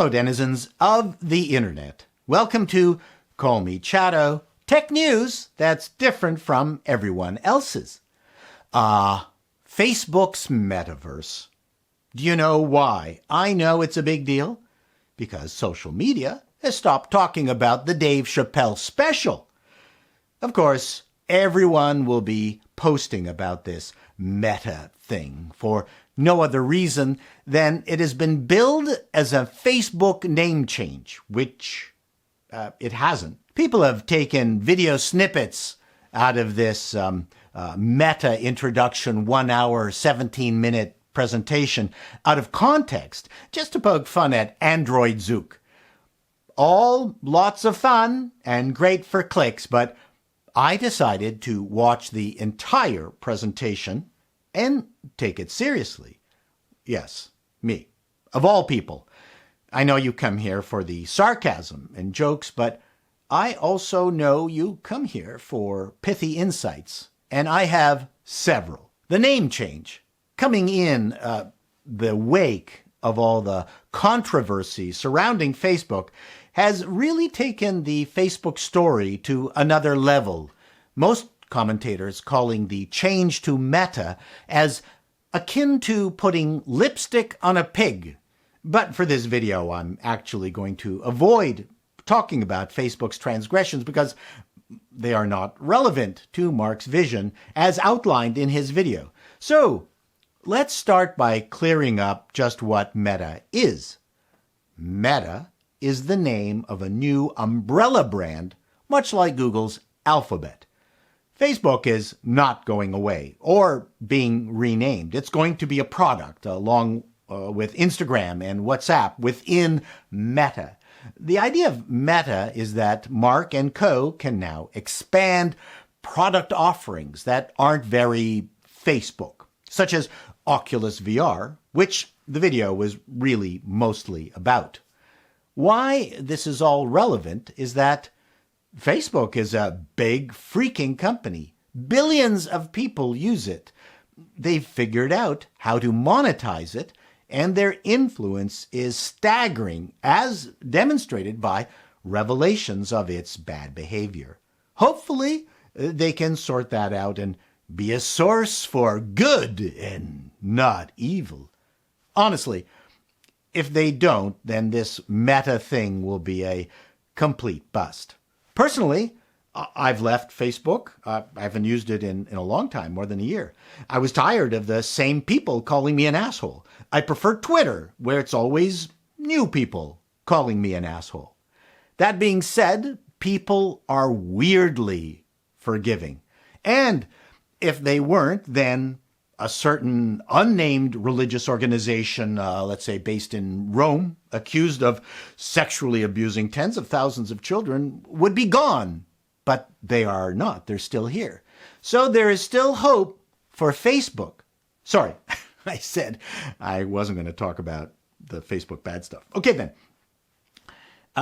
Hello, denizens of the internet. Welcome to Call Me Chato, tech news that's different from everyone else's. Facebook's Metaverse. Do you know why I know it's a big deal? Because social media has stopped talking about the Dave Chappelle special. Of course, everyone will be posting about this meta thing for no other reason than it has been billed as a Facebook name change, which it hasn't. People have taken video snippets out of this meta introduction 1 hour, 17-minute presentation out of context just to poke fun at Android Zook. All lots of fun and great for clicks, but I decided to watch the entire presentation and take it seriously. Yes, me. Of all people. I know you come here for the sarcasm and jokes, but I also know you come here for pithy insights, and I have several. The name change, coming in the wake of all the controversy surrounding Facebook, has really taken the Facebook story to another level. Most commentators calling the change to Meta as akin to putting lipstick on a pig. But for this video, I'm actually going to avoid talking about Facebook's transgressions because they are not relevant to Mark's vision as outlined in his video. So let's start by clearing up just what Meta is. Meta is the name of a new umbrella brand, much like Google's Alphabet. Facebook is not going away or being renamed. It's going to be a product along with Instagram and WhatsApp within Meta. The idea of Meta is that Mark and co. can now expand product offerings that aren't very Facebook, such as Oculus VR, which the video was really mostly about. Why this is all relevant is that Facebook is a big freaking company. Billions of people use it. They've figured out how to monetize it, and their influence is staggering, as demonstrated by revelations of its bad behavior. Hopefully, they can sort that out and be a source for good and not evil. Honestly, if they don't, then this meta thing will be a complete bust. Personally, I've left Facebook. I haven't used it in a long time, more than a year. I was tired of the same people calling me an asshole. I prefer Twitter, where it's always new people calling me an asshole. That being said, people are weirdly forgiving. And if they weren't, then a certain unnamed religious organization, let's say based in Rome, accused of sexually abusing tens of thousands of children, would be gone. But they are not. They're still here. So there is still hope for Facebook. Sorry, I said I wasn't going to talk about the Facebook bad stuff. Okay, then.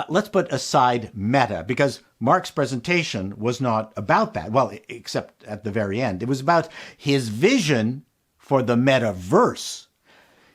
Let's put aside Meta, because Mark's presentation was not about that. Well, except at the very end. It was about his vision for the Metaverse.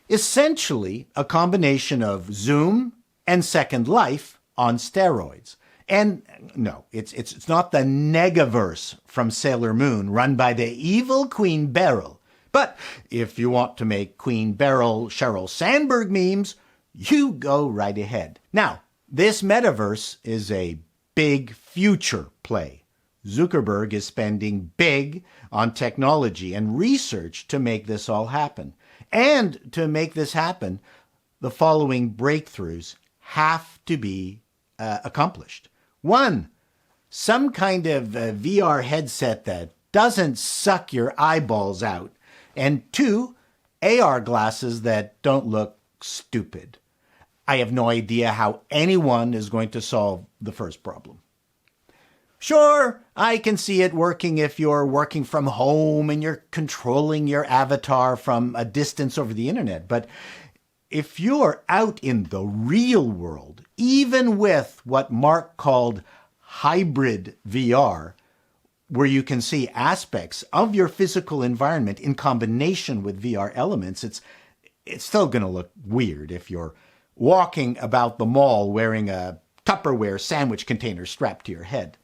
Essentially, a combination of Zoom and Second Life on steroids. And no, it's not the Negaverse from Sailor Moon run by the evil Queen Beryl. But if you want to make Queen Beryl Sheryl Sandberg memes, you go right ahead. Now, this Metaverse is a big future play. Zuckerberg is spending big on technology and research to make this all happen. And to make this happen, the following breakthroughs have to be accomplished. 1, some kind of VR headset that doesn't suck your eyeballs out. And 2, AR glasses that don't look stupid. I have no idea how anyone is going to solve the first problem. Sure, I can see it working if you're working from home and you're controlling your avatar from a distance over the internet. But if you're out in the real world, even with what Mark called hybrid VR, where you can see aspects of your physical environment in combination with VR elements, it's still going to look weird if you're walking about the mall wearing a Tupperware sandwich container strapped to your head.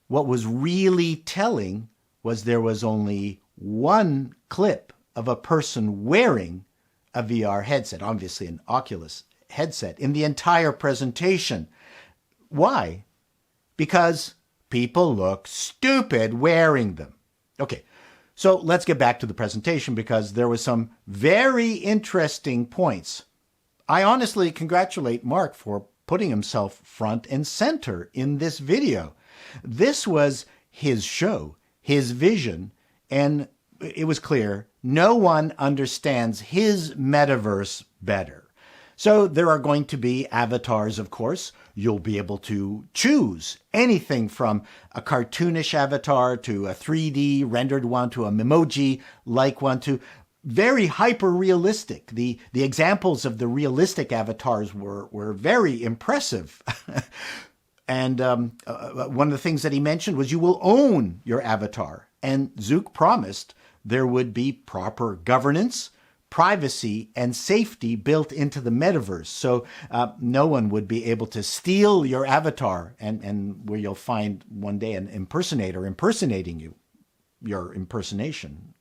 What was really telling was there was only one clip of a person wearing a VR headset, obviously an Oculus headset, in the entire presentation. Why? Because people look stupid wearing them. Okay, so let's get back to the presentation because there was some very interesting points. I honestly congratulate Mark for putting himself front and center in this video. This was his show, his vision, and it was clear no one understands his metaverse better. So there are going to be avatars, of course. You'll be able to choose anything from a cartoonish avatar to a 3D rendered one to a memoji-like one to very hyper-realistic. The examples of the realistic avatars were very impressive. And one of the things that he mentioned was you will own your avatar. And Zook promised there would be proper governance, privacy, and safety built into the metaverse. So no one would be able to steal your avatar and where you'll find one day an impersonator impersonating you, your impersonation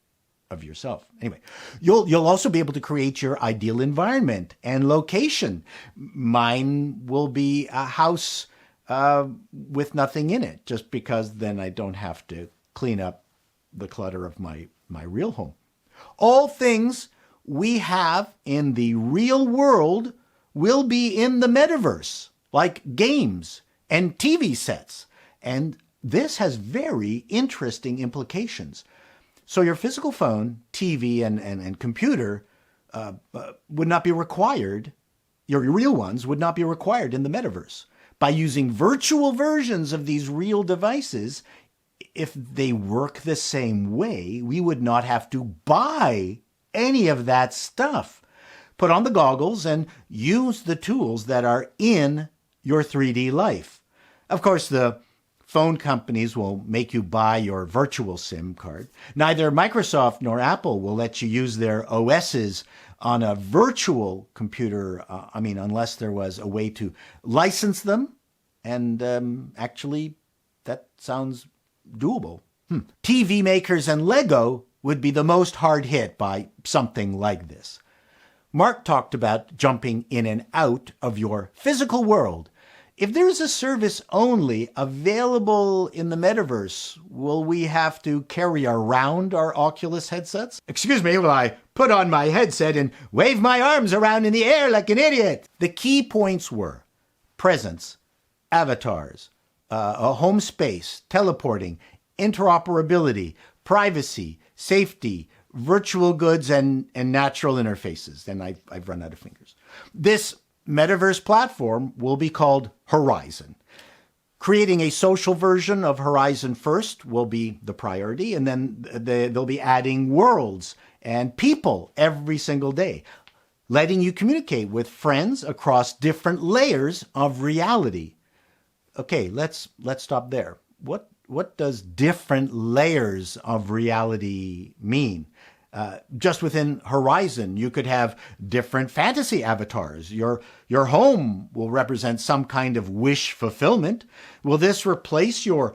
of yourself. Anyway, you'll also be able to create your ideal environment and location. Mine will be a house with nothing in it, just because then I don't have to clean up the clutter of my real home. All things we have in the real world will be in the metaverse, like games and TV sets. And this has very interesting implications. So your physical phone, TV, and computer would not be required, your real ones would not be required in the metaverse. By using virtual versions of these real devices, if they work the same way, we would not have to buy any of that stuff. Put on the goggles and use the tools that are in your 3D life. Of course, the phone companies will make you buy your virtual SIM card. Neither Microsoft nor Apple will let you use their OSs on a virtual computer, unless there was a way to license them. And actually, that sounds doable. TV makers and Lego would be the most hard hit by something like this. Mark talked about jumping in and out of your physical world. If there's a service only available in the metaverse, will we have to carry around our Oculus headsets? Excuse me while I put on my headset and wave my arms around in the air like an idiot. The key points were presence, avatars, a home space, teleporting, interoperability, privacy, safety, virtual goods, and natural interfaces. And I've run out of fingers. This metaverse platform will be called Horizon. Creating a social version of Horizon first will be the priority, and then they'll be adding worlds and people every single day, letting you communicate with friends across different layers of reality. Okay, let's stop there. What does different layers of reality mean? Just within Horizon, you could have different fantasy avatars. Your home will represent some kind of wish fulfillment. Will this replace your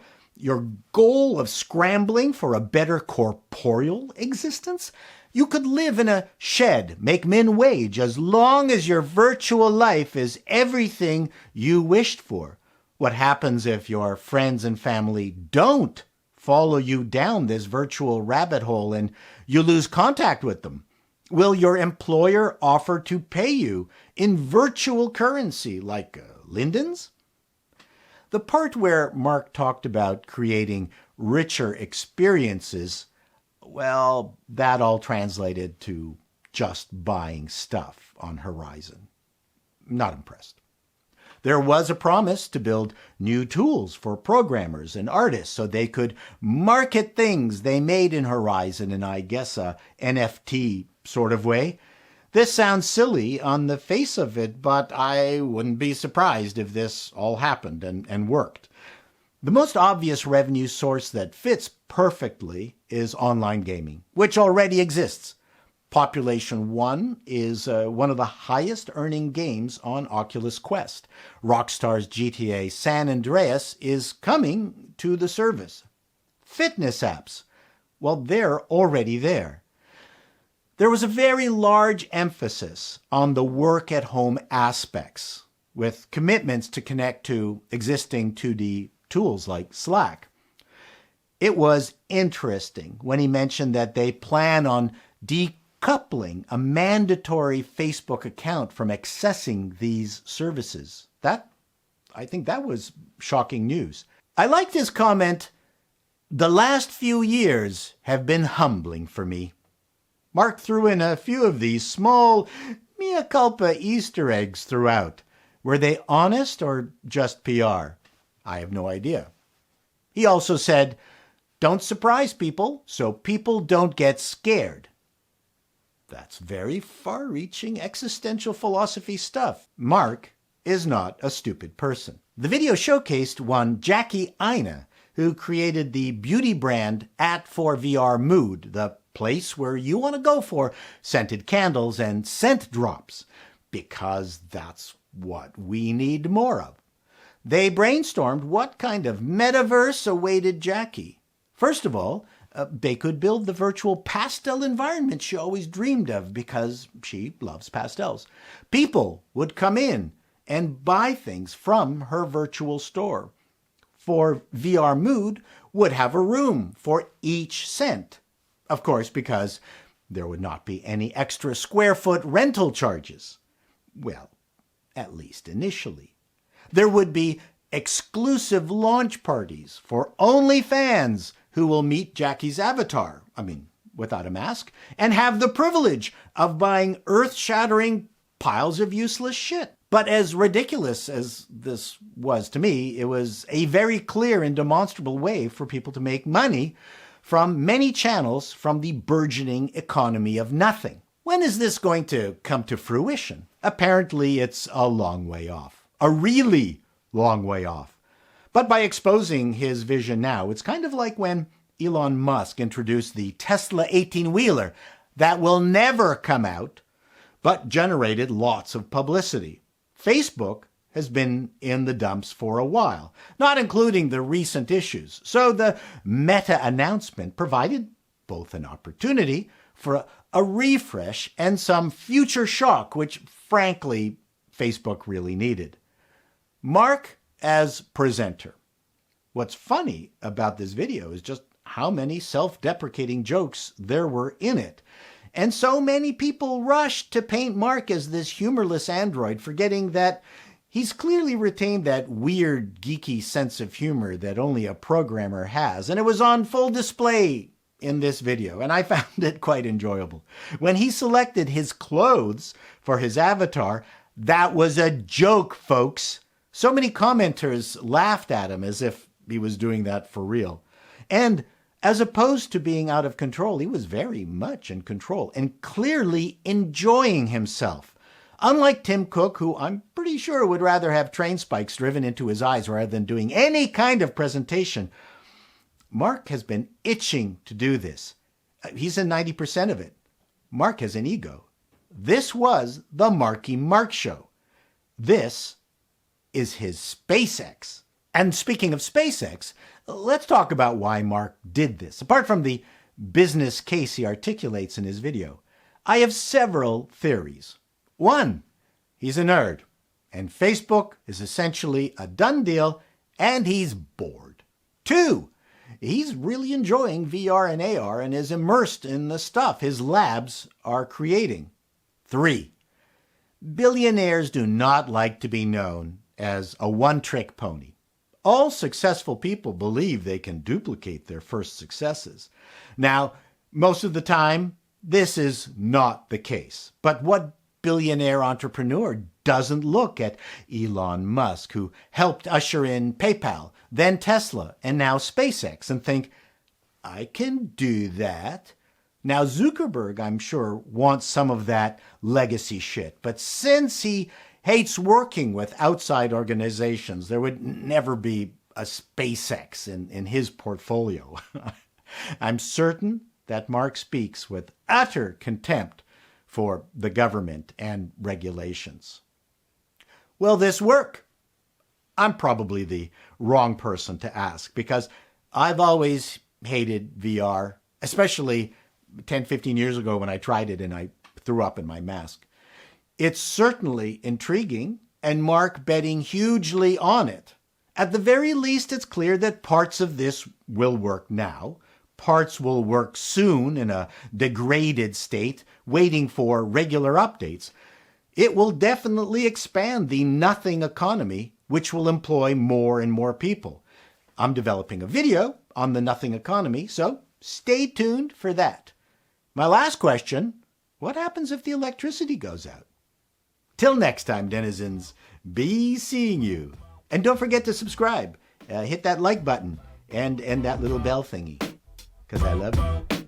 goal of scrambling for a better corporeal existence? You could live in a shed, make min wage, as long as your virtual life is everything you wished for. What happens if your friends and family don't follow you down this virtual rabbit hole and you lose contact with them? Will your employer offer to pay you in virtual currency like Linden's? The part where Mark talked about creating richer experiences, well, that all translated to just buying stuff on Horizon. Not impressed. There was a promise to build new tools for programmers and artists so they could market things they made in Horizon in, I guess, a NFT sort of way. This sounds silly on the face of it, but I wouldn't be surprised if this all happened and worked. The most obvious revenue source that fits perfectly is online gaming, which already exists. Population 1 is one of the highest earning games on Oculus Quest. Rockstar's GTA San Andreas is coming to the service. Fitness apps, well, they're already there. There was a very large emphasis on the work-at-home aspects, with commitments to connect to existing 2D tools like Slack. It was interesting when he mentioned that they plan on decoupling a mandatory Facebook account from accessing these services. I think that was shocking news. I liked his comment, "The last few years have been humbling for me." Mark threw in a few of these small mea culpa Easter eggs throughout. Were they honest or just PR? I have no idea. He also said, "Don't surprise people so people don't get scared." That's very far-reaching existential philosophy stuff. Mark is not a stupid person. The video showcased one Jackie Aina, who created the beauty brand @4VR Mood, the place where you want to go for scented candles and scent drops, because that's what we need more of. They brainstormed what kind of metaverse awaited Jackie. First of all, they could build the virtual pastel environment she always dreamed of because she loves pastels. People would come in and buy things from her virtual store. For VR Mood would have a room for each scent. Of course, because there would not be any extra square foot rental charges. Well, at least initially. There would be exclusive launch parties for only fans who will meet Jackie's avatar, without a mask, and have the privilege of buying earth-shattering piles of useless shit. But as ridiculous as this was to me, it was a very clear and demonstrable way for people to make money from many channels from the burgeoning economy of nothing. When is this going to come to fruition? Apparently, it's a long way off. A really long way off. But by exposing his vision now, it's kind of like when Elon Musk introduced the Tesla 18-wheeler that will never come out, but generated lots of publicity. Facebook has been in the dumps for a while, not including the recent issues. So the Meta announcement provided both an opportunity for a refresh and some future shock, which, frankly, Facebook really needed. Mark as presenter. What's funny about this video is just how many self-deprecating jokes there were in it. And so many people rushed to paint Mark as this humorless android, forgetting that he's clearly retained that weird, geeky sense of humor that only a programmer has. And it was on full display in this video, and I found it quite enjoyable. When he selected his clothes for his avatar, that was a joke, folks. So many commenters laughed at him as if he was doing that for real. And as opposed to being out of control, he was very much in control and clearly enjoying himself. Unlike Tim Cook, who I'm pretty sure would rather have train spikes driven into his eyes rather than doing any kind of presentation, Mark has been itching to do this. He's in 90% of it. Mark has an ego. This was the Marky Mark Show. This is his SpaceX. And speaking of SpaceX, let's talk about why Mark did this. Apart from the business case he articulates in his video, I have several theories. One, he's a nerd, and Facebook is essentially a done deal, and he's bored. Two, he's really enjoying VR and AR and is immersed in the stuff his labs are creating. Three, billionaires do not like to be known as a one-trick pony. All successful people believe they can duplicate their first successes. Now, most of the time, this is not the case. But what billionaire entrepreneur doesn't look at Elon Musk, who helped usher in PayPal, then Tesla, and now SpaceX, and think, I can do that? Now, Zuckerberg, I'm sure, wants some of that legacy shit. But since he hates working with outside organizations, there would never be a SpaceX in his portfolio. I'm certain that Mark speaks with utter contempt for the government and regulations. Will this work? I'm probably the wrong person to ask because I've always hated VR, especially 10, 15 years ago when I tried it and I threw up in my mask. It's certainly intriguing, and Mark betting hugely on it. At the very least, it's clear that parts of this will work now. Parts will work soon in a degraded state, waiting for regular updates. It will definitely expand the nothing economy, which will employ more and more people. I'm developing a video on the nothing economy, so stay tuned for that. My last question, what happens if the electricity goes out? Till next time, denizens, be seeing you. And don't forget to subscribe. Hit that like button and that little bell thingy, because I love you.